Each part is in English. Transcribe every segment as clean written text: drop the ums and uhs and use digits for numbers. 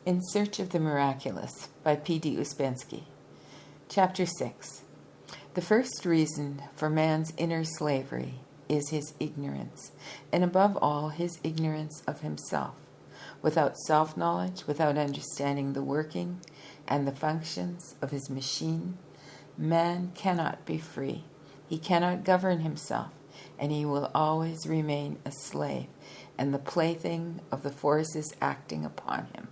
In Search of the Miraculous by P.D. Ouspensky. Chapter 6. The first reason for man's inner slavery is his ignorance, and above all his ignorance of himself. Without self-knowledge, without understanding the working and the functions of his machine, man cannot be free. He cannot govern himself, and he will always remain a slave and the plaything of the forces acting upon him.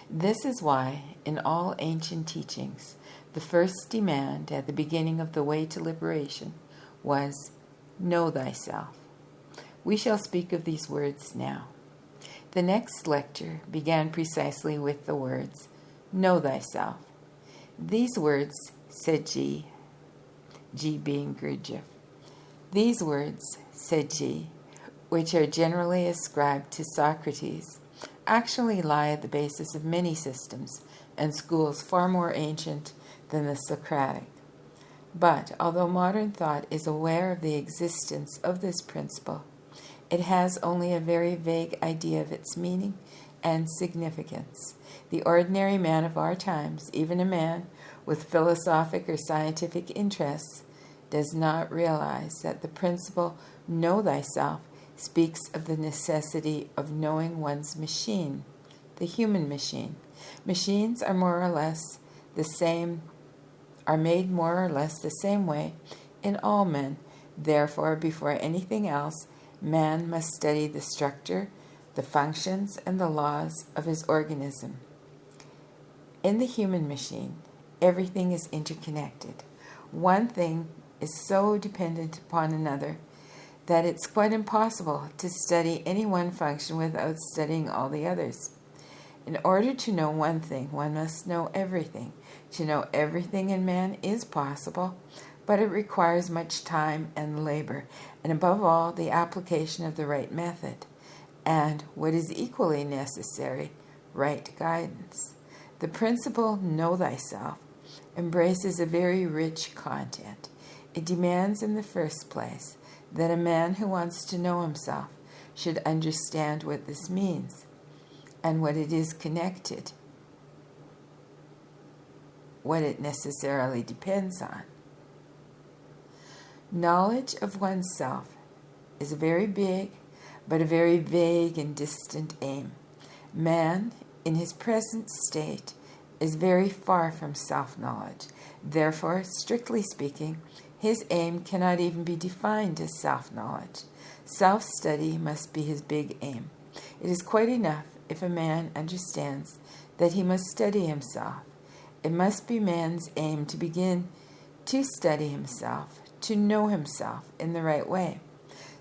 This is why, in all ancient teachings, the first demand at the beginning of the way to liberation was, know thyself. We shall speak of these words now. The next lecture began precisely with the words, know thyself. These words, said G being Gurdjieff, these words, said G, which are generally ascribed to Socrates, actually lie at the basis of many systems and schools far more ancient than the Socratic. But although modern thought is aware of the existence of this principle, it has only a very vague idea of its meaning and significance. The ordinary man of our times, even a man with philosophic or scientific interests, does not realize that the principle know thyself speaks of the necessity of knowing one's machine, the human machine. Machines are more or less the same, are made more or less the same way in all men. Therefore, before anything else, man must study the structure, the functions, and the laws of his organism. In the human machine, everything is interconnected. One thing is so dependent upon another that it's quite impossible to study any one function without studying all the others. In order to know one thing, one must know everything. To know everything in man is possible, but it requires much time and labor, and above all, the application of the right method, and, what is equally necessary, right guidance. The principle, know thyself, embraces a very rich content. It demands, in the first place, that a man who wants to know himself should understand what this means and what it is connected, what it necessarily depends on. Knowledge of oneself is a very big, but a very vague and distant aim. Man, in his present state, is very far from self-knowledge. Therefore, strictly speaking, his aim cannot even be defined as self-knowledge. Self-study must be his big aim. It is quite enough if a man understands that he must study himself. It must be man's aim to begin to study himself, to know himself in the right way.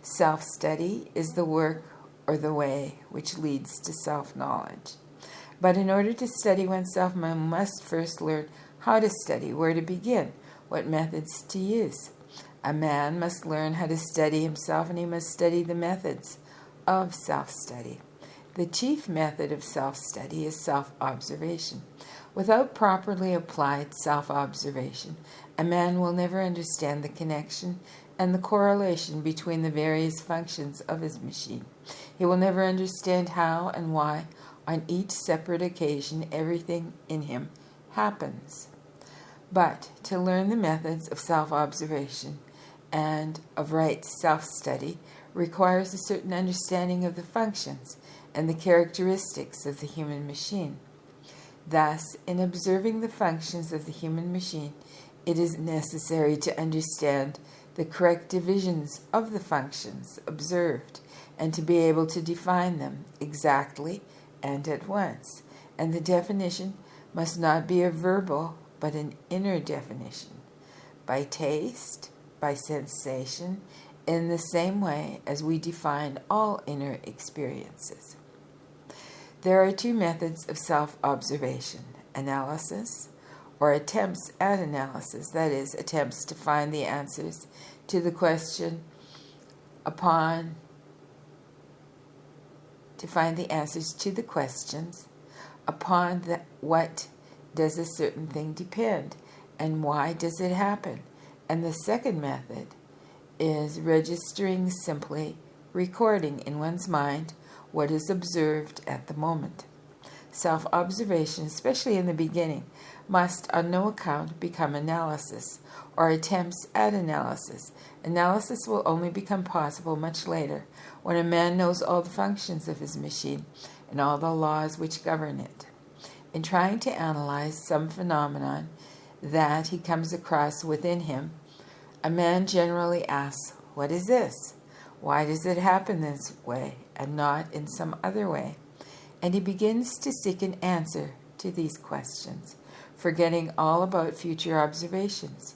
Self-study is the work or the way which leads to self-knowledge. But in order to study oneself, one must first learn how to study, where to begin, what methods to use. A man must learn how to study himself, and he must study the methods of self-study. The chief method of self-study is self-observation. Without properly applied self-observation, a man will never understand the connection and the correlation between the various functions of his machine. He will never understand how and why, on each separate occasion, everything in him happens. But to learn the methods of self-observation and of right self-study requires a certain understanding of the functions and the characteristics of the human machine. Thus, in observing the functions of the human machine, it is necessary to understand the correct divisions of the functions observed and to be able to define them exactly and at once. And the definition must not be a verbal but an inner definition, by taste, by sensation, in the same way as we define all inner experiences. There are two methods of self-observation: analysis, or attempts at analysis, that is, attempts to find the answers to the question upon what does a certain thing depend, and why does it happen? And the second method is registering, simply recording in one's mind what is observed at the moment. Self-observation, especially in the beginning, must on no account become analysis or attempts at analysis. Analysis will only become possible much later, when a man knows all the functions of his machine and all the laws which govern it. In trying to analyze some phenomenon that he comes across within him, a man generally asks, "What is this? Why does it happen this way and not in some other way?" And he begins to seek an answer to these questions, forgetting all about future observations.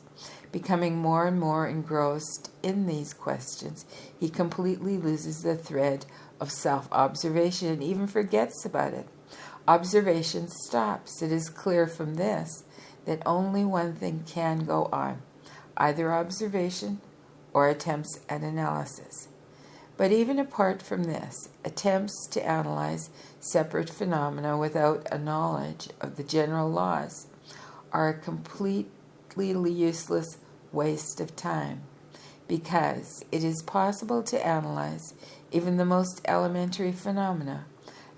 Becoming more and more engrossed in these questions, he completely loses the thread of self-observation and even forgets about it. Observation stops. It is clear from this that only one thing can go on, either observation or attempts at analysis. But even apart from this, attempts to analyze separate phenomena without a knowledge of the general laws are a completely useless waste of time, because it is possible to analyze even the most elementary phenomena.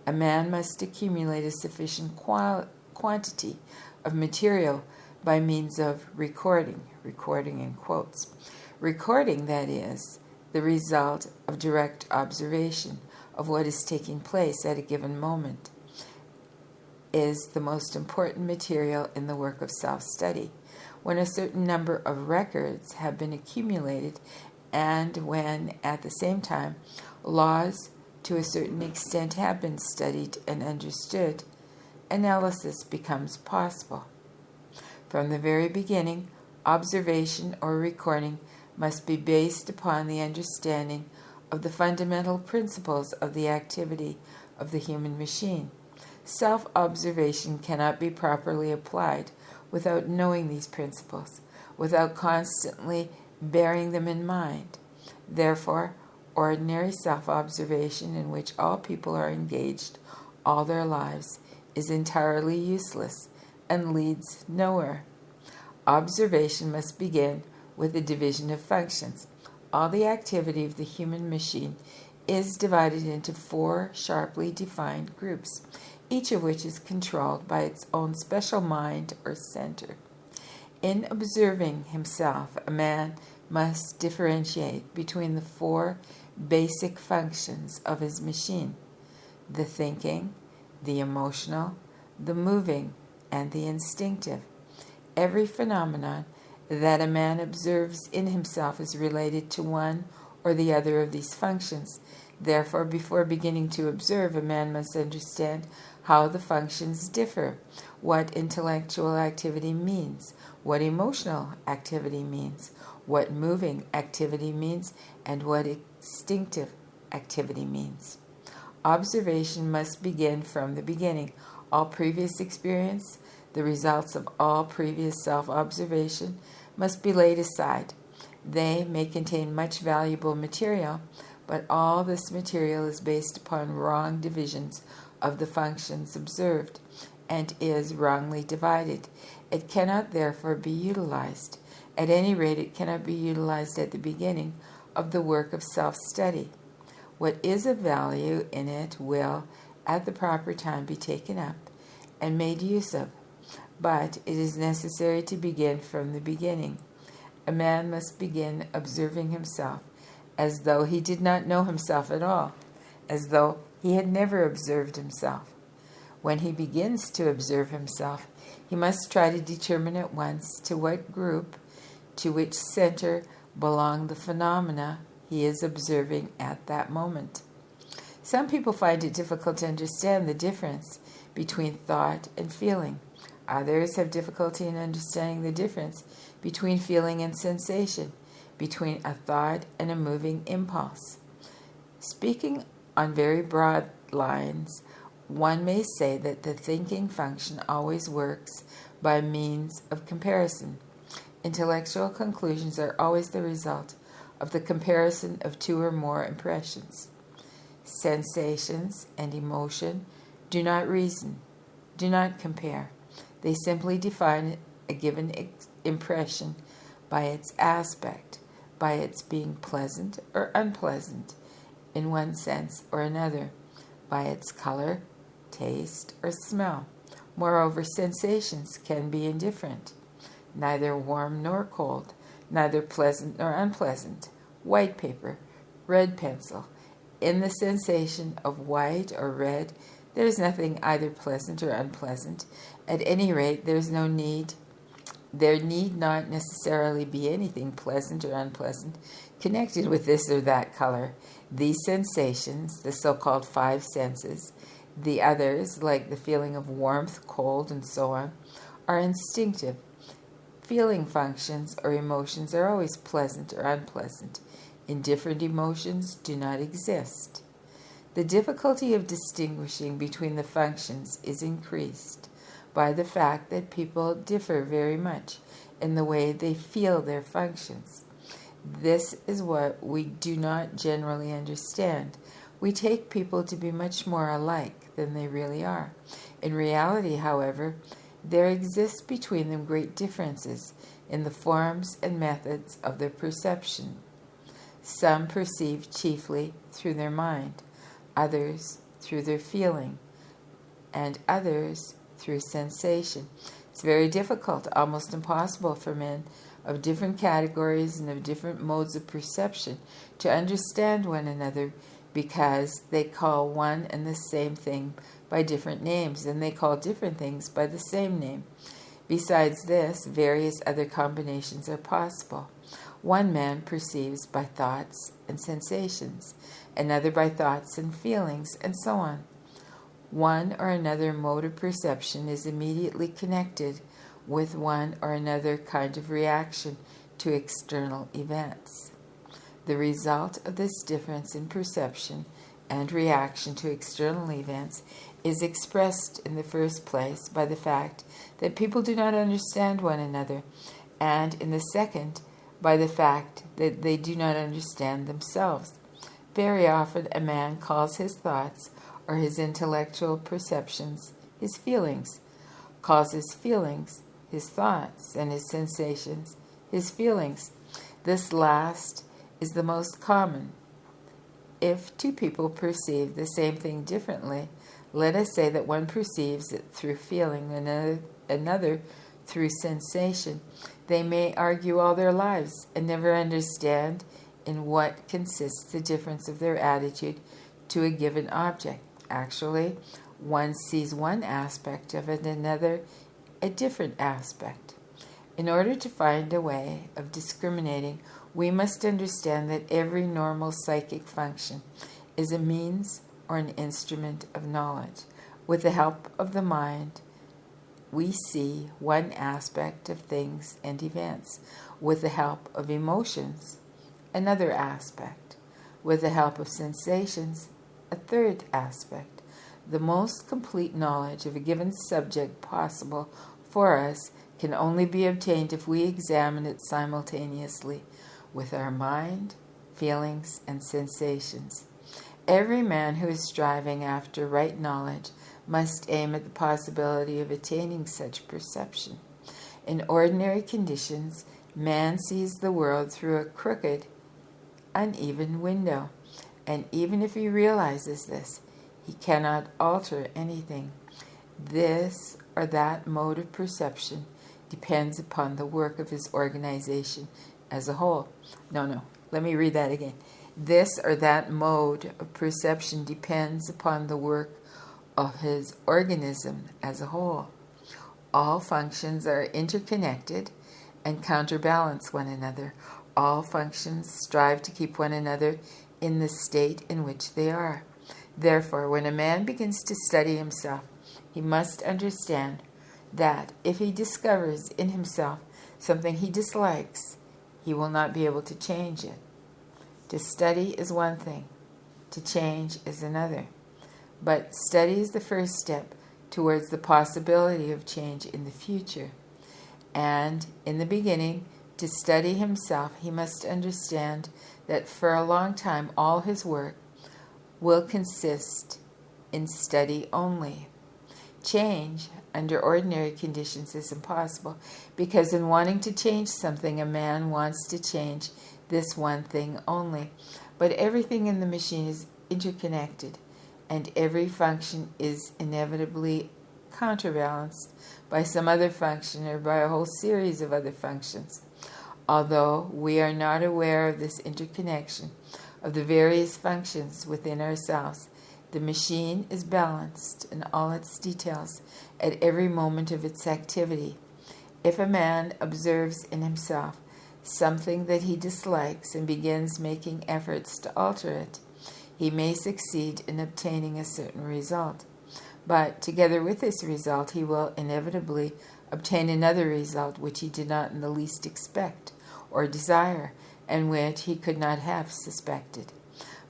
A man must accumulate a sufficient quantity of material by means of recording in quotes. Recording, that is, the result of direct observation of what is taking place at a given moment, is the most important material in the work of self-study. When a certain number of records have been accumulated, and when, at the same time, laws to a certain extent have been studied and understood, analysis becomes possible. From the very beginning, observation or recording must be based upon the understanding of the fundamental principles of the activity of the human machine. Self-observation cannot be properly applied without knowing these principles, without constantly bearing them in mind. Therefore, ordinary self-observation, in which all people are engaged all their lives, is entirely useless and leads nowhere. Observation must begin with the division of functions. All the activity of the human machine is divided into 4 sharply defined groups, each of which is controlled by its own special mind or center. In observing himself, a man must differentiate between the 4 basic functions of his machine: the thinking, the emotional, the moving, and the instinctive. Every phenomenon that a man observes in himself is related to one or the other of these functions. Therefore, before beginning to observe, a man must understand how the functions differ, what intellectual activity means, what emotional activity means, what moving activity means, and what instinctive activity means. Observation must begin from the beginning. All previous experience, the results of all previous self-observation, must be laid aside. They may contain much valuable material, but all this material is based upon wrong divisions of the functions observed, and is wrongly divided. It cannot therefore be utilized. At any rate, it cannot be utilized at the beginning of the work of self-study. What is of value in it will, at the proper time, be taken up and made use of. But it is necessary to begin from the beginning. A man must begin observing himself as though he did not know himself at all, as though he had never observed himself. When he begins to observe himself, he must try to determine at once to what group, to which center belong the phenomena he is observing at that moment. Some people find it difficult to understand the difference between thought and feeling. Others have difficulty in understanding the difference between feeling and sensation, between a thought and a moving impulse. Speaking on very broad lines, one may say that the thinking function always works by means of comparison. Intellectual conclusions are always the result of the comparison of 2 or more impressions. Sensations and emotion do not reason, do not compare. They simply define a given impression by its aspect, by its being pleasant or unpleasant in one sense or another, by its color, taste, or smell. Moreover, sensations can be indifferent, neither warm nor cold, neither pleasant nor unpleasant. White paper, red pencil. In the sensation of white or red, there is nothing either pleasant or unpleasant. At any rate, there need not necessarily be anything pleasant or unpleasant connected with this or that color. These sensations, the so-called five senses, the others, like the feeling of warmth, cold, and so on, are instinctive. Feeling functions or emotions are always pleasant or unpleasant. Indifferent emotions do not exist. The difficulty of distinguishing between the functions is increased by the fact that people differ very much in the way they feel their functions. This is what we do not generally understand. We take people to be much more alike than they really are. In reality, however, there exist between them great differences in the forms and methods of their perception. Some perceive chiefly through their mind, others through their feeling, and others through sensation. It's very difficult, almost impossible for men of different categories and of different modes of perception to understand one another, because they call one and the same thing by different names, and they call different things by the same name. Besides this, various other combinations are possible. One man perceives by thoughts and sensations, another by thoughts and feelings, and so on. One or another mode of perception is immediately connected with one or another kind of reaction to external events. The result of this difference in perception and reaction to external events is expressed in the first place by the fact that people do not understand one another, and in the second by the fact that they do not understand themselves. Very often a man calls his thoughts or his intellectual perceptions his feelings, calls his feelings his thoughts, and his sensations his feelings. This last is the most common. If two people perceive the same thing differently, let us say that one perceives it through feeling and another through sensation, they may argue all their lives and never understand in what consists the difference of their attitude to a given object. Actually, one sees one aspect of it, another a different aspect. In order to find a way of discriminating, we must understand that every normal psychic function is a means or an instrument of knowledge. With the help of the mind, we see one aspect of things and events. With the help of emotions, another aspect. With the help of sensations, a third aspect. The most complete knowledge of a given subject possible for us can only be obtained if we examine it simultaneously with our mind, feelings, and sensations. Every man who is striving after right knowledge must aim at the possibility of attaining such perception. In ordinary conditions, man sees the world through a crooked, uneven window, and even if he realizes this, he cannot alter anything. This or that mode of perception depends upon the work of his organization as a whole. Let me read that again. This or that mode of perception depends upon the work of his organism as a whole. All functions are interconnected and counterbalance one another. All functions strive to keep one another in the state in which they are. Therefore, when a man begins to study himself, he must understand that if he discovers in himself something he dislikes, he will not be able to change it. To study is one thing, to change is another. But study is the first step towards the possibility of change in the future. And in the beginning, to study himself, he must understand that for a long time all his work will consist in study only. Change under ordinary conditions is impossible, because in wanting to change something, a man wants to change this one thing only. But everything in the machine is interconnected, and every function is inevitably counterbalanced by some other function or by a whole series of other functions. Although we are not aware of this interconnection of the various functions within ourselves, the machine is balanced in all its details at every moment of its activity. If a man observes in himself something that he dislikes and begins making efforts to alter it, he may succeed in obtaining a certain result. But together with this result, he will inevitably obtain another result which he did not in the least expect or desire, and which he could not have suspected.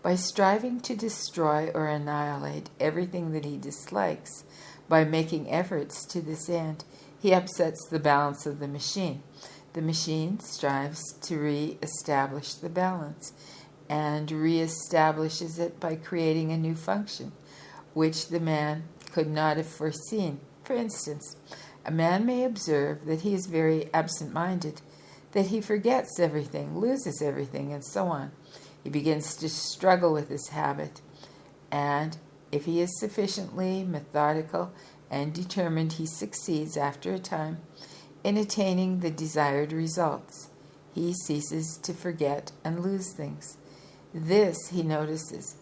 By striving to destroy or annihilate everything that he dislikes, by making efforts to this end, he upsets the balance of the machine. The machine strives to re-establish the balance, and re-establishes it by creating a new function, which the man could not have foreseen. For instance, a man may observe that he is very absent-minded, that he forgets everything, loses everything, and so on. He begins to struggle with this habit, and if he is sufficiently methodical and determined, he succeeds after a time in attaining the desired results. He ceases to forget and lose things. This he notices,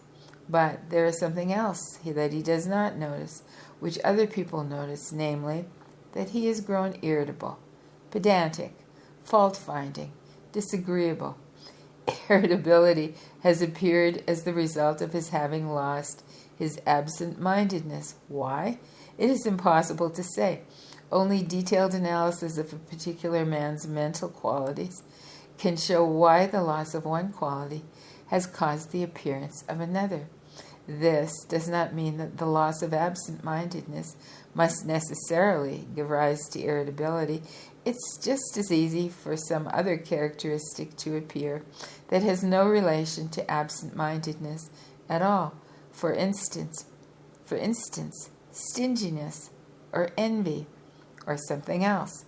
but there is something else that he does not notice, which other people notice, namely, that he has grown irritable, pedantic, fault-finding, disagreeable. Irritability has appeared as the result of his having lost his absent-mindedness. Why? It is impossible to say. Only detailed analysis of a particular man's mental qualities can show why the loss of one quality has caused the appearance of another. This does not mean that the loss of absent-mindedness must necessarily give rise to irritability. It's just as easy for some other characteristic to appear that has no relation to absent-mindedness at all. For instance, stinginess or envy or something else.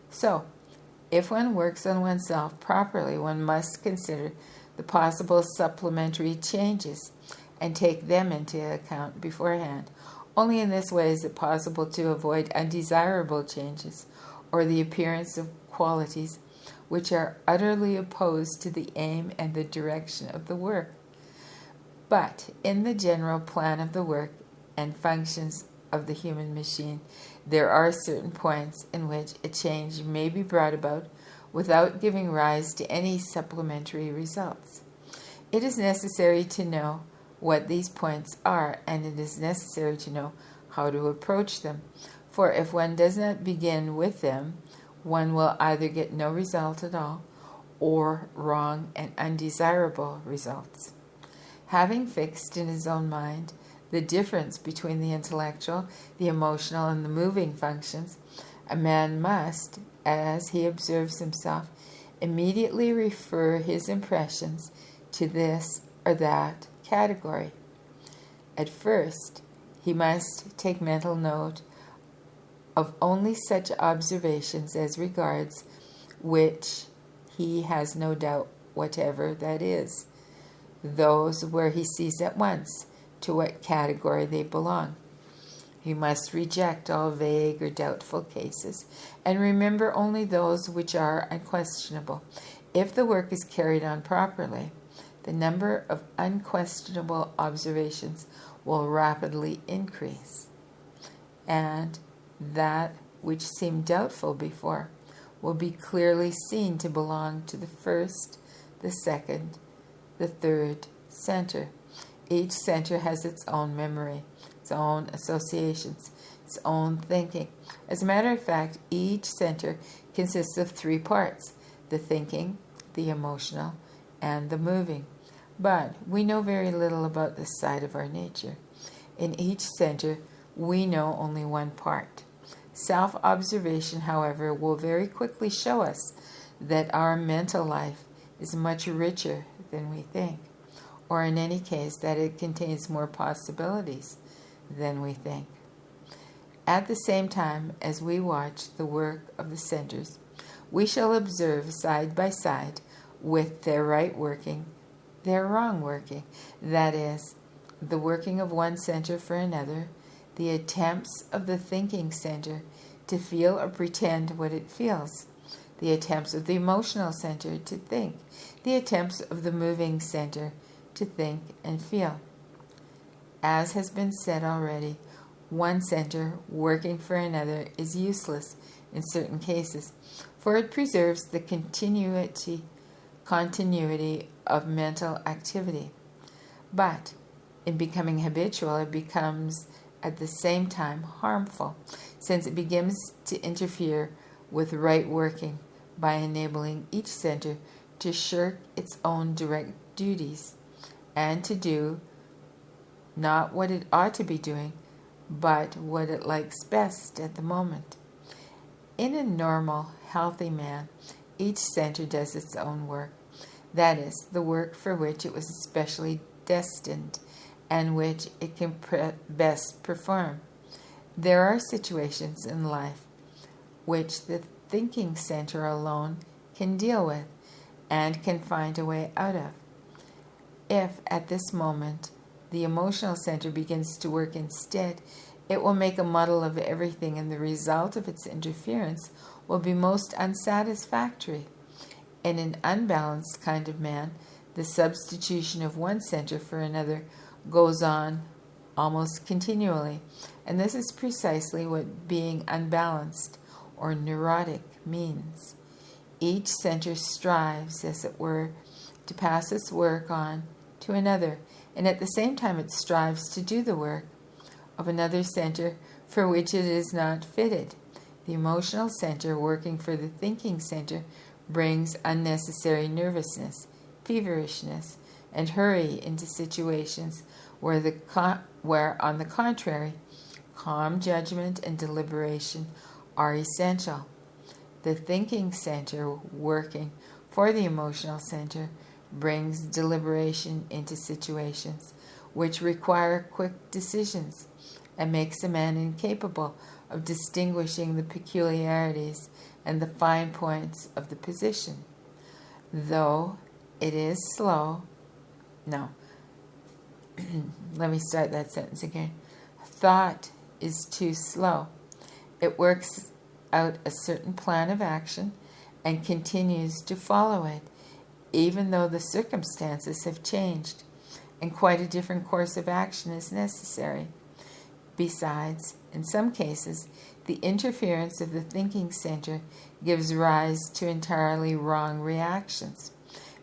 So, if one works on oneself properly, one must consider the possible supplementary changes and take them into account beforehand. Only in this way is it possible to avoid undesirable changes or the appearance of qualities which are utterly opposed to the aim and the direction of the work. But in the general plan of the work and functions of the human machine, there are certain points in which a change may be brought about without giving rise to any supplementary results. It is necessary to know what these points are, and it is necessary to know how to approach them. For if one does not begin with them, one will either get no result at all, or wrong and undesirable results. Having fixed in his own mind the difference between the intellectual, the emotional, and the moving functions, a man must, as he observes himself, immediately refer his impressions to this or that category. At first, he must take mental note of only such observations as regards which he has no doubt whatever, that is, those where he sees at once to what category they belong. He must reject all vague or doubtful cases and remember only those which are unquestionable. If the work is carried on properly, the number of unquestionable observations will rapidly increase, and that which seemed doubtful before will be clearly seen to belong to the first, the second, the third center. Each center has its own memory, its own associations, its own thinking. As a matter of fact, each center consists of three parts: the thinking, the emotional, and the moving. But we know very little about this side of our nature. In each center, we know only one part. Self-observation, however, will very quickly show us that our mental life is much richer than we think, or in any case that it contains more possibilities than we think. At the same time as we watch the work of the centers, we shall observe side by side with their right working, their wrong working, that is, the working of one center for another, the attempts of the thinking center to feel or pretend what it feels, the attempts of the emotional center to think, the attempts of the moving center to think and feel. As has been said already, one center working for another is useless in certain cases, for it preserves the continuity of mental activity. But in becoming habitual, it becomes at the same time harmful, since it begins to interfere with right working by enabling each center to shirk its own direct duties and to do not what it ought to be doing, but what it likes best at the moment. In a normal, healthy man, each center does its own work, that is, the work for which it was especially destined and which it can best perform. There are situations in life which the thinking center alone can deal with and can find a way out of. If at this moment the emotional center begins to work instead, it will make a muddle of everything, and the result of its interference will be most unsatisfactory. In an unbalanced kind of man, the substitution of one center for another goes on almost continually, and this is precisely what being unbalanced or neurotic means. Each center strives, as it were, to pass its work on to another, and at the same time it strives to do the work of another center for which it is not fitted. The emotional center working for the thinking center brings unnecessary nervousness, feverishness, and hurry into situations where, on the contrary, calm judgment and deliberation are essential. The thinking center working for the emotional center brings deliberation into situations which require quick decisions and makes a man incapable of distinguishing the peculiarities and the fine points of the position. Though it is slow, let me start that sentence again. Thought is too slow. It works out a certain plan of action and continues to follow it, even though the circumstances have changed, and quite a different course of action is necessary. Besides, in some cases, the interference of the thinking center gives rise to entirely wrong reactions,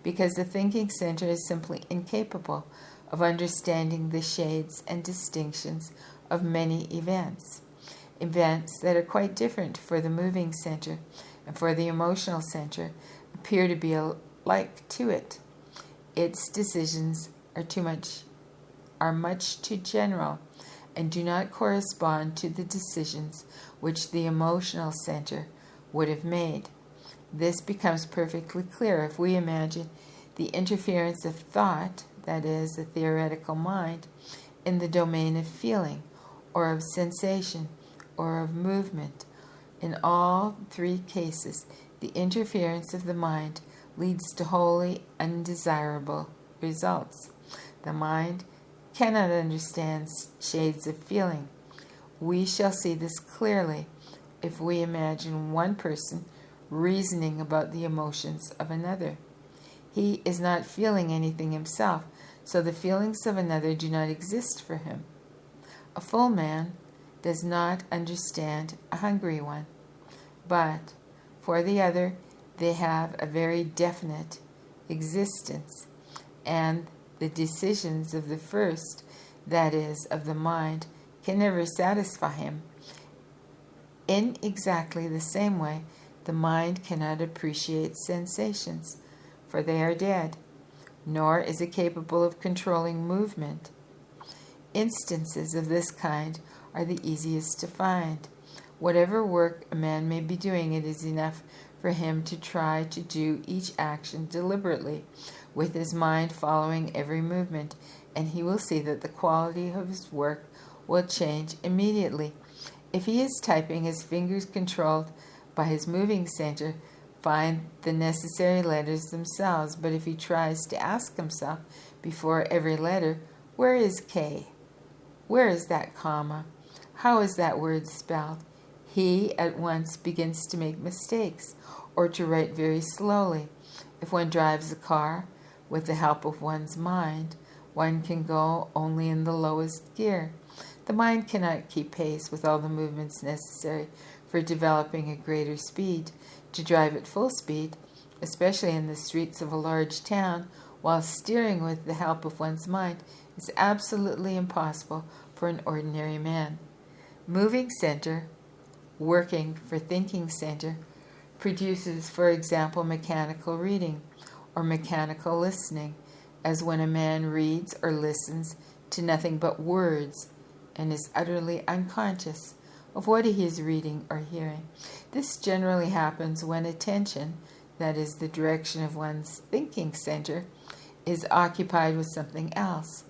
because the thinking center is simply incapable of understanding the shades and distinctions of many events that are quite different for the moving center and for the emotional center appear to be alike to it. Its decisions are much too general and do not correspond to the decisions which the emotional center would have made. This becomes perfectly clear if we imagine the interference of thought, that is, the theoretical mind, in the domain of feeling, or of sensation, or of movement. In all three cases, the interference of the mind leads to wholly undesirable results. The mind cannot understand shades of feeling. We shall see this clearly if we imagine one person reasoning about the emotions of another. He is not feeling anything himself, so the feelings of another do not exist for him. A full man does not understand a hungry one, but for the other they have a very definite existence, and the decisions of the first, that is, of the mind, can never satisfy him. In exactly the same way, the mind cannot appreciate sensations, for they are dead, nor is it capable of controlling movement. Instances of this kind are the easiest to find. Whatever work a man may be doing, it is enough for him to try to do each action deliberately, with his mind following every movement, and he will see that the quality of his work will change immediately. If he is typing, his fingers controlled by his moving center find the necessary letters themselves, but if he tries to ask himself before every letter Where is K? Where is that comma? How is that word spelled? He at once begins to make mistakes or to write very slowly. If one drives a car, with the help of one's mind, one can go only in the lowest gear. The mind cannot keep pace with all the movements necessary for developing a greater speed. To drive at full speed, especially in the streets of a large town, while steering with the help of one's mind, is absolutely impossible for an ordinary man. Moving center, working for thinking center, produces, for example, mechanical reading or mechanical listening, as when a man reads or listens to nothing but words and is utterly unconscious of what he is reading or hearing. This generally happens when attention, that is, the direction of one's thinking center, is occupied with something else,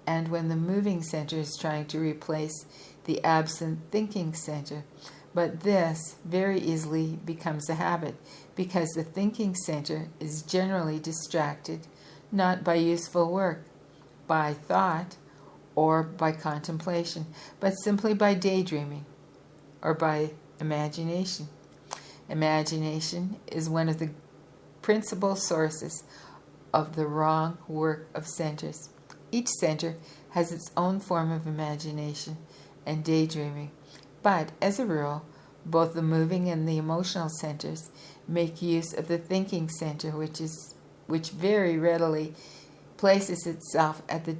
and when the moving center is trying to replace the absent thinking center. But this very easily becomes a habit, because the thinking center is generally distracted, not by useful work, by thought, or by contemplation, but simply by daydreaming, or by imagination. Imagination is one of the principal sources of the wrong work of centers. Each center has its own form of imagination and daydreaming, but as a rule, both the moving and the emotional centers make use of the thinking center, which very readily places itself at their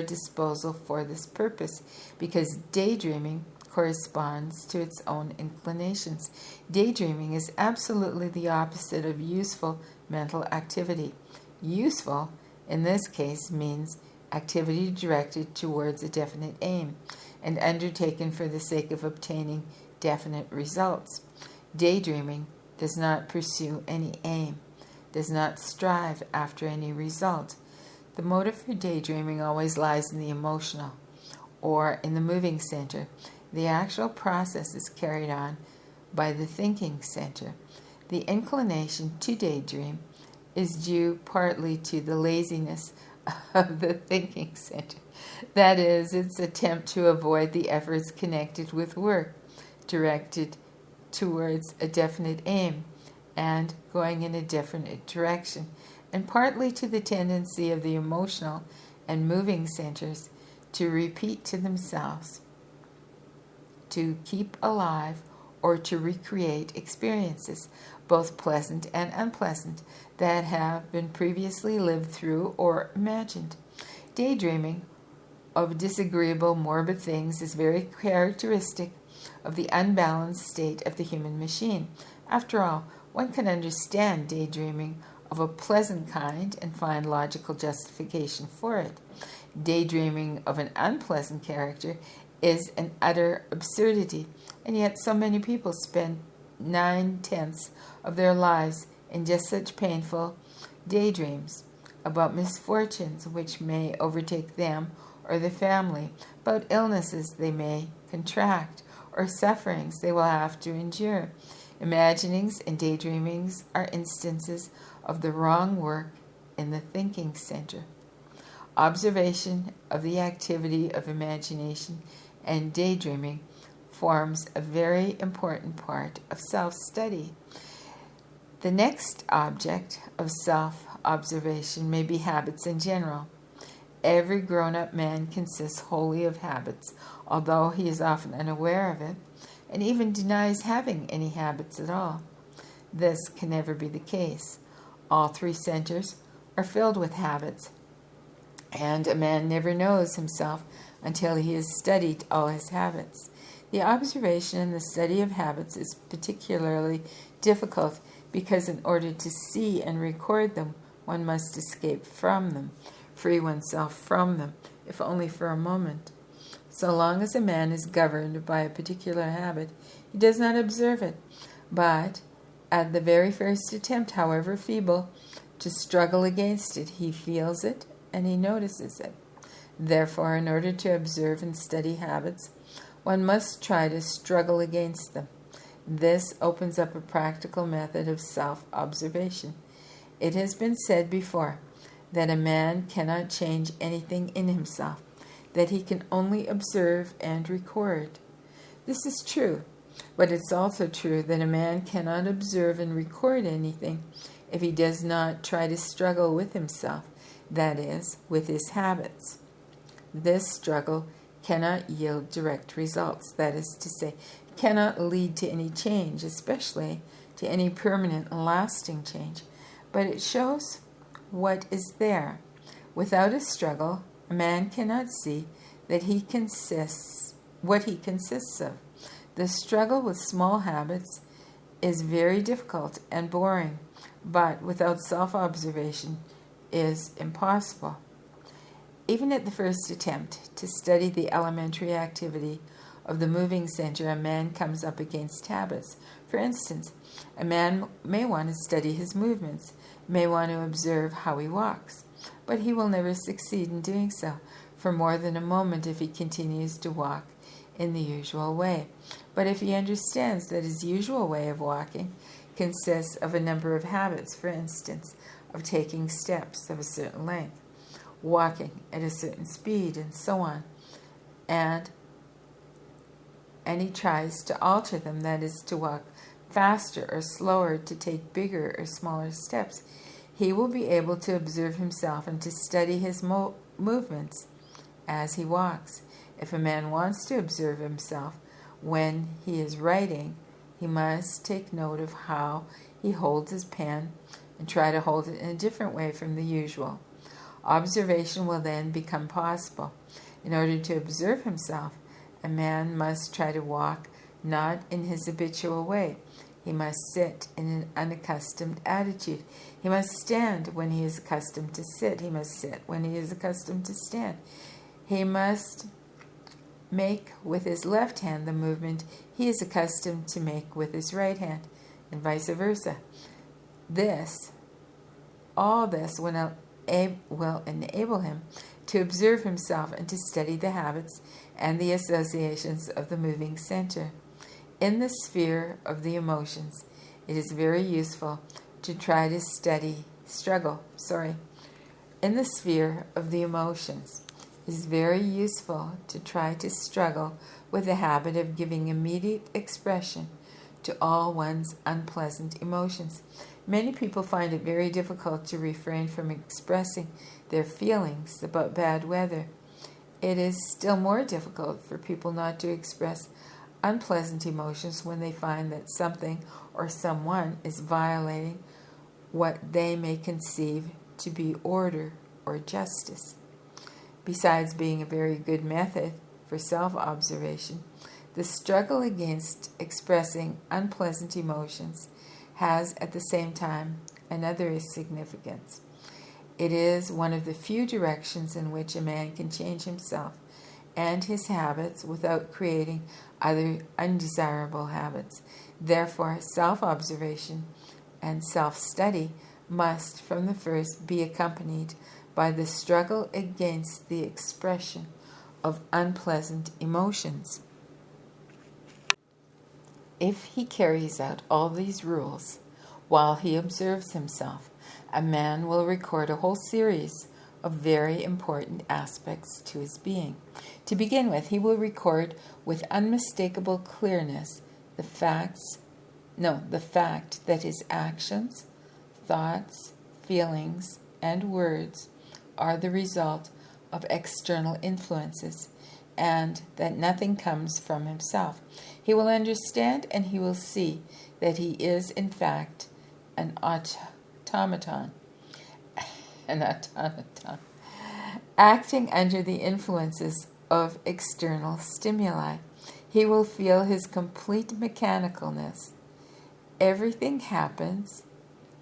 disposal for this purpose, because daydreaming corresponds to its own inclinations. Daydreaming is absolutely the opposite of useful mental activity. Useful, in this case, means activity directed towards a definite aim and undertaken for the sake of obtaining definite results. Daydreaming does not pursue any aim, does not strive after any result. The motive for daydreaming always lies in the emotional or in the moving center. The actual process is carried on by the thinking center. The inclination to daydream is due partly to the laziness of the thinking center. That is, its attempt to avoid the efforts connected with work, directed towards a definite aim and going in a definite direction, and partly to the tendency of the emotional and moving centers to repeat to themselves, to keep alive, or to recreate experiences, both pleasant and unpleasant, that have been previously lived through or imagined. Daydreaming of disagreeable, morbid things is very characteristic of the unbalanced state of the human machine. After all, one can understand daydreaming of a pleasant kind and find logical justification for it. Daydreaming of an unpleasant character is an utter absurdity, and yet so many people spend 9/10 of their lives in just such painful daydreams about misfortunes which may overtake them or the family, about illnesses they may contract, or sufferings they will have to endure. Imaginings and daydreamings are instances of the wrong work in the thinking center. Observation of the activity of imagination and daydreaming forms a very important part of self-study. The next object of self-observation may be habits in general. Every grown-up man consists wholly of habits, although he is often unaware of it, and even denies having any habits at all. This can never be the case. All three centers are filled with habits, and a man never knows himself until he has studied all his habits. The observation and the study of habits is particularly difficult because in order to see and record them, one must escape from them, free oneself from them, if only for a moment. So long as a man is governed by a particular habit, he does not observe it, but at the very first attempt, however feeble, to struggle against it, he feels it and he notices it. Therefore, in order to observe and study habits, one must try to struggle against them. This opens up a practical method of self-observation. It has been said before that a man cannot change anything in himself, that he can only observe and record. This is true, but it's also true that a man cannot observe and record anything if he does not try to struggle with himself, that is, with his habits. This struggle cannot yield direct results, that is to say, cannot lead to any change, especially to any permanent and lasting change, but it shows what is there. Without a struggle, a man cannot see that what he consists of. The struggle with small habits is very difficult and boring, but without self-observation is impossible. Even at the first attempt to study the elementary activity of the moving center, a man comes up against habits. For instance, a man may want to study his movements, may want to observe how he walks, but he will never succeed in doing so for more than a moment if he continues to walk in the usual way. But if he understands that his usual way of walking consists of a number of habits, for instance, of taking steps of a certain length, walking at a certain speed, and so on, and he tries to alter them, that is, to walk faster or slower, to take bigger or smaller steps, he will be able to observe himself and to study his movements as he walks. If a man wants to observe himself when he is writing, he must take note of how he holds his pen and try to hold it in a different way from the usual. Observation will then become possible. In order to observe himself, a man must try to walk not in his habitual way. He must sit in an unaccustomed attitude. He must stand when he is accustomed to sit. He must sit when he is accustomed to stand. He must make with his left hand the movement he is accustomed to make with his right hand, and vice versa. All this will enable him to observe himself and to study the habits and the associations of the moving center. In the sphere of the emotions, it is very useful to try to In the sphere of the emotions, it is very useful to try to struggle with the habit of giving immediate expression to all one's unpleasant emotions. Many people find it very difficult to refrain from expressing their feelings about bad weather. It is still more difficult for people not to express unpleasant emotions when they find that something or someone is violating what they may conceive to be order or justice. Besides being a very good method for self-observation, the struggle against expressing unpleasant emotions has at the same time another significance. It is one of the few directions in which a man can change himself and his habits without creating other undesirable habits. Therefore, self-observation and self-study must from the first be accompanied by the struggle against the expression of unpleasant emotions. If he carries out all these rules while he observes himself, a man will record a whole series of very important aspects to his being. To begin with, he will record with unmistakable clearness the fact that his actions, thoughts, feelings, and words are the result of external influences, and that nothing comes from himself. He will understand and he will see that he is, in fact, an automaton, acting under the influences of external stimuli. He will feel his complete mechanicalness. Everything happens.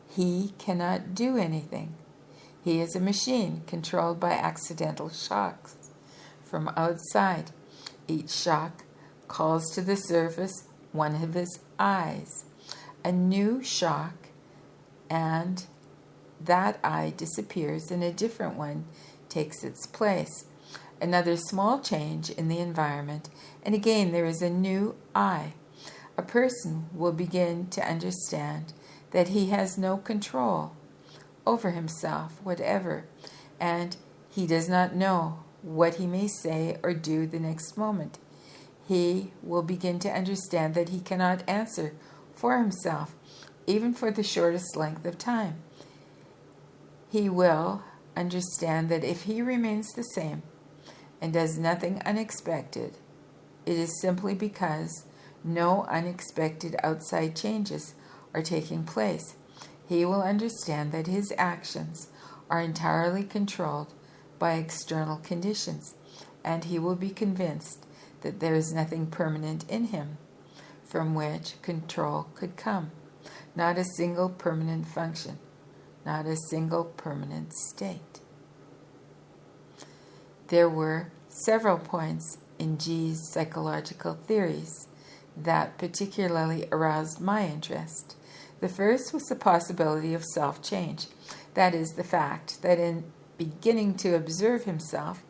He cannot do anything. He is a machine controlled by accidental shocks from outside. Each shock calls to the surface one of his eyes. A new shock, and that eye disappears and a different one takes its place. Another small change in the environment, and again there is a new eye. A person will begin to understand that he has no control over himself whatever, and he does not know what he may say or do the next moment. He will begin to understand that he cannot answer for himself, even for the shortest length of time. He will understand that if he remains the same and does nothing unexpected, it is simply because no unexpected outside changes are taking place. He will understand that his actions are entirely controlled by external conditions, and he will be convinced that there is nothing permanent in him from which control could come, not a single permanent function, not a single permanent state. There were several points in G's psychological theories that particularly aroused my interest. The first was the possibility of self-change, that is, the fact that in beginning to observe himself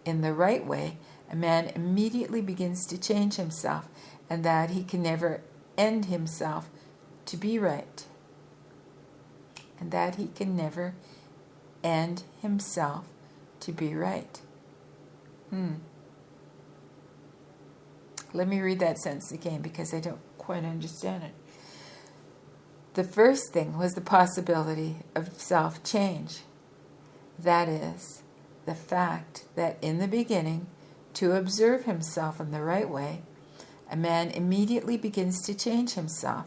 in the right way, a man immediately begins to change himself, and that he can never end himself to be right. And that he can never end himself to be right. Let me read that sentence again because I don't quite understand it. The first thing was the possibility of self-change. That is, the fact that in the beginning, to observe himself in the right way, a man immediately begins to change himself,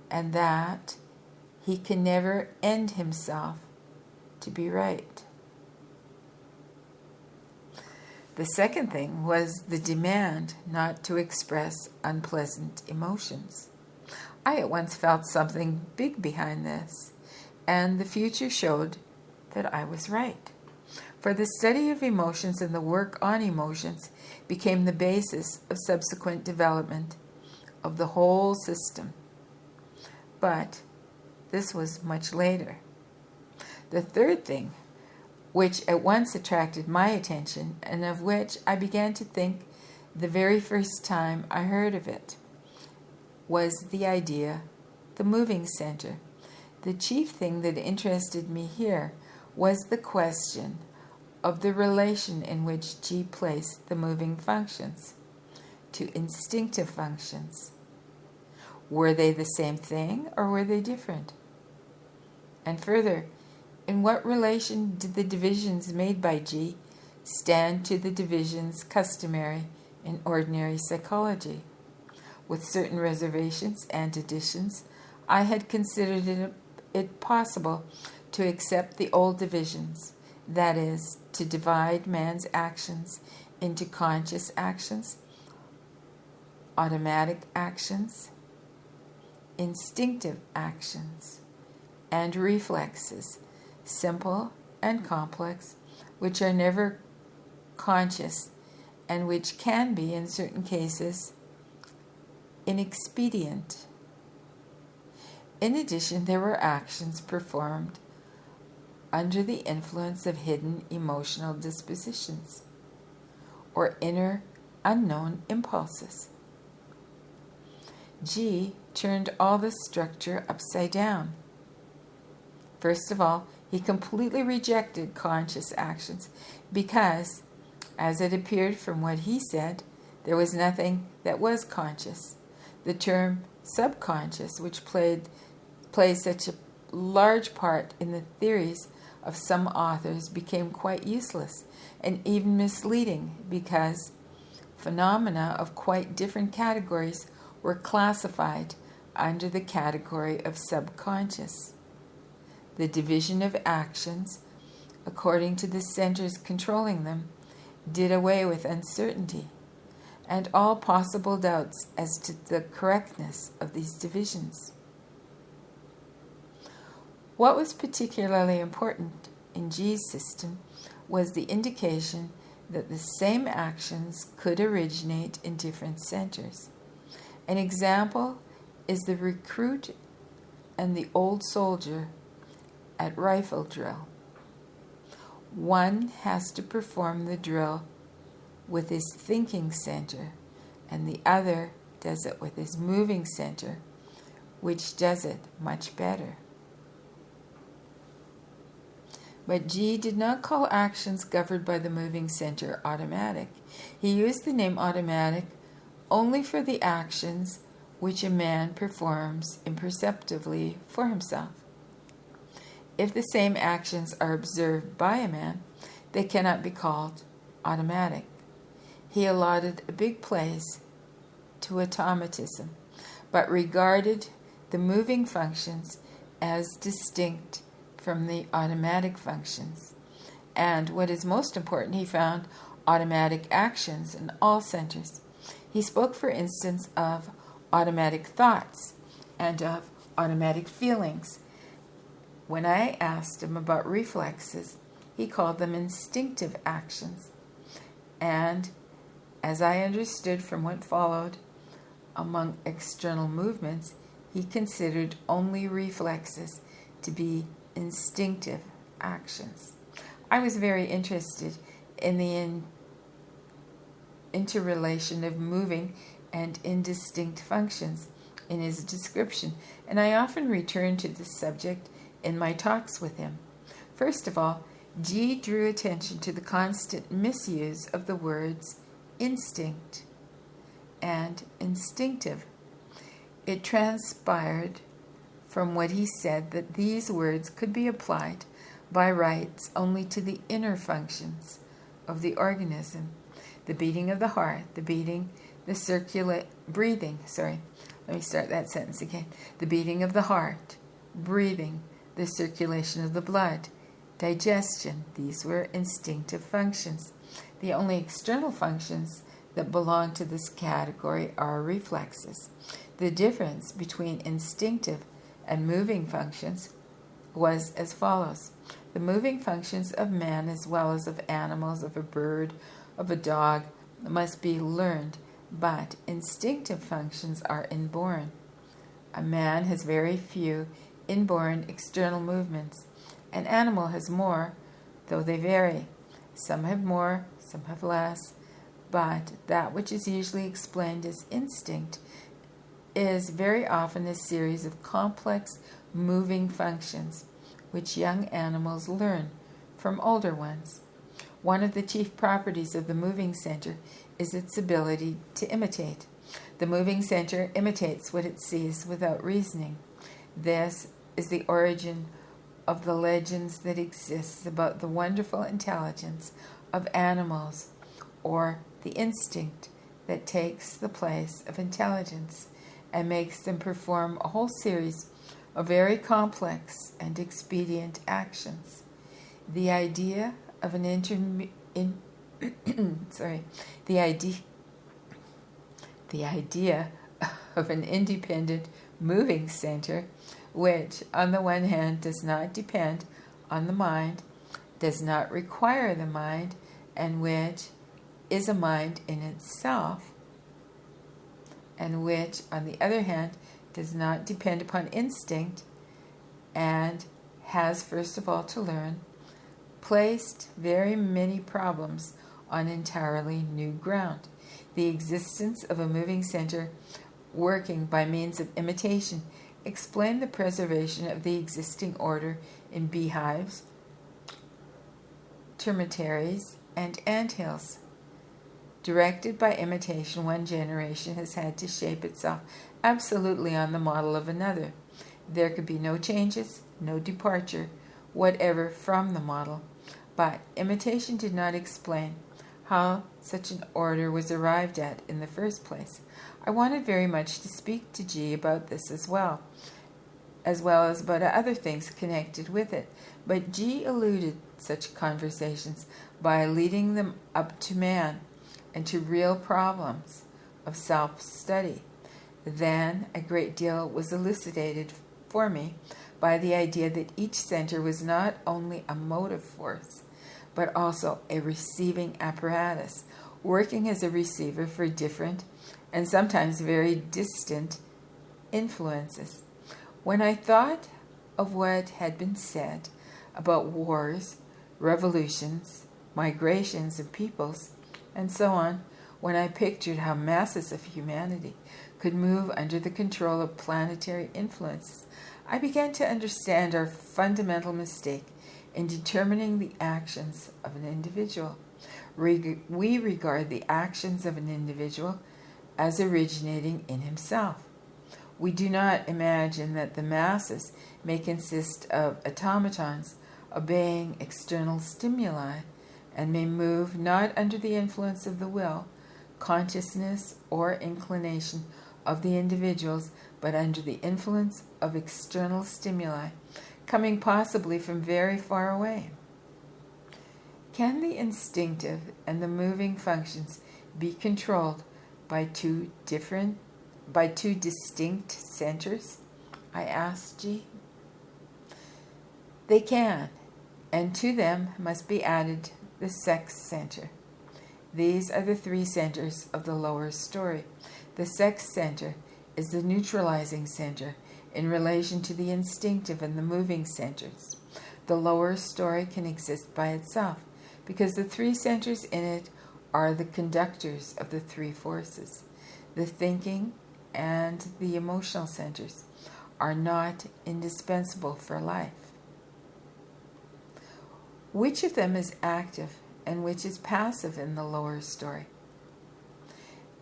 and that he can never end himself to be right. The second thing was the demand not to express unpleasant emotions. I at once felt something big behind this, and the future showed that I was right. For the study of emotions and the work on emotions became the basis of subsequent development of the whole system. But this was much later. The third thing, which at once attracted my attention and of which I began to think the very first time I heard of it, was the idea, the moving center. The chief thing that interested me here was the question of the relation in which G placed the moving functions to instinctive functions. Were they the same thing or were they different? And further, in what relation did the divisions made by G stand to the divisions customary in ordinary psychology? With certain reservations and additions, I had considered it possible to accept the old divisions, that is, to divide man's actions into conscious actions, automatic actions, instinctive actions, and reflexes, simple and complex, which are never conscious and which can be, in certain cases, inexpedient. In addition, there were actions performed under the influence of hidden emotional dispositions or inner unknown impulses. G turned all this structure upside down. First of all, he completely rejected conscious actions because, as it appeared from what he said, there was nothing that was conscious. The term subconscious, which plays such a large part in the theories of some authors, became quite useless and even misleading because phenomena of quite different categories were classified under the category of subconscious. The division of actions, according to the centers controlling them, did away with uncertainty and all possible doubts as to the correctness of these divisions. What was particularly important in G's system was the indication that the same actions could originate in different centers. An example is the recruit and the old soldier at rifle drill. One has to perform the drill with his thinking center, and the other does it with his moving center, which does it much better. But G did not call actions governed by the moving center automatic. He used the name automatic only for the actions which a man performs imperceptibly for himself. If the same actions are observed by a man, they cannot be called automatic. He allotted a big place to automatism, but regarded the moving functions as distinct from the automatic functions. And what is most important, he found automatic actions in all centers. He spoke, for instance, of automatic thoughts and of automatic feelings. When I asked him about reflexes, he called them instinctive actions. And as I understood from what followed, among external movements, he considered only reflexes to be instinctive actions. I was very interested in the interrelation of moving and indistinct functions in his description, and I often return to this subject in my talks with him. First of all, G drew attention to the constant misuse of the words instinct and instinctive. It transpired from what he said that these words could be applied by rights only to the inner functions of the organism, the beating of the heart, the beating of the heart, breathing, the circulation of the blood, digestion. These were instinctive functions. The only external functions that belong to this category are reflexes. The difference between instinctive and moving functions was as follows. The moving functions of man, as well as of animals, of a bird, of a dog, must be learned, but instinctive functions are inborn. A man has very few inborn external movements. An animal has more, though they vary. Some have more, some have less, but that which is usually explained as instinct is very often a series of complex moving functions which young animals learn from older ones. One of the chief properties of the moving center is its ability to imitate. The moving center imitates what it sees without reasoning. This is the origin of the legends that exist about the wonderful intelligence of animals, or the instinct that takes the place of intelligence and makes them perform a whole series of very complex and expedient actions. The idea of an independent moving center, which on the one hand does not depend on the mind, does not require the mind, and which is a mind in itself, and which on the other hand does not depend upon instinct and has first of all to learn, placed very many problems on entirely new ground. The existence of a moving center working by means of imitation explained the preservation of the existing order in beehives, termitaries, and anthills. Directed by imitation, one generation has had to shape itself absolutely on the model of another. There could be no changes, no departure whatever from the model. But imitation did not explain how such an order was arrived at in the first place. I wanted very much to speak to G about this as well as about other things connected with it, but G eluded such conversations by leading them up to man and to real problems of self-study. Then a great deal was elucidated for me by the idea that each center was not only a motive force, but also a receiving apparatus, working as a receiver for different and sometimes very distant influences. When I thought of what had been said about wars, revolutions, migrations of peoples, and so on, when I pictured how masses of humanity could move under the control of planetary influences, I began to understand our fundamental mistake in determining the actions of an individual. We regard the actions of an individual as originating in himself. We do not imagine that the masses may consist of automatons obeying external stimuli and may move not under the influence of the will, consciousness, or inclination of the individuals, but under the influence of external stimuli, coming possibly from very far away. Can the instinctive and the moving functions be controlled by two distinct centers? I asked G. They can, and to them must be added the sex center. These are the three centers of the lower story. The sex center is the neutralizing center in relation to the instinctive and the moving centers. The lower story can exist by itself because the three centers in it are the conductors of the three forces. The thinking and the emotional centers are not indispensable for life. Which of them is active and which is passive in the lower story?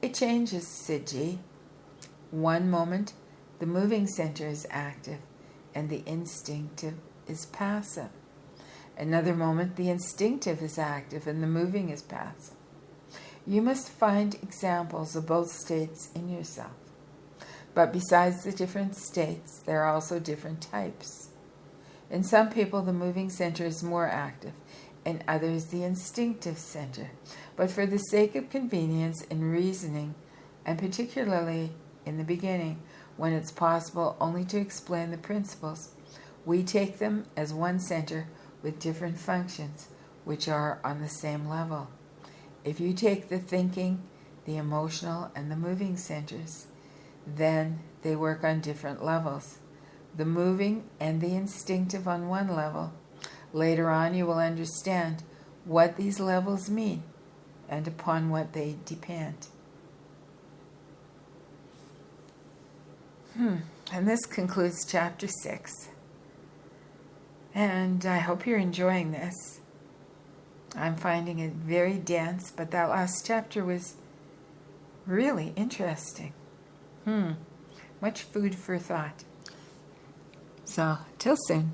It changes, said G. One moment, the moving center is active and the instinctive is passive. Another moment, the instinctive is active and the moving is passive. You must find examples of both states in yourself. But besides the different states, there are also different types. In some people, the moving center is more active, in others, the instinctive center. But for the sake of convenience in reasoning, and particularly in the beginning, when it's possible only to explain the principles, we take them as one center with different functions, which are on the same level. If you take the thinking, the emotional, and the moving centers, then they work on different levels. The moving and the instinctive on one level. Later on, you will understand what these levels mean and upon what they depend. And this concludes chapter 6. And I hope you're enjoying this. I'm finding it very dense, but that last chapter was really interesting. Much food for thought. So, till soon.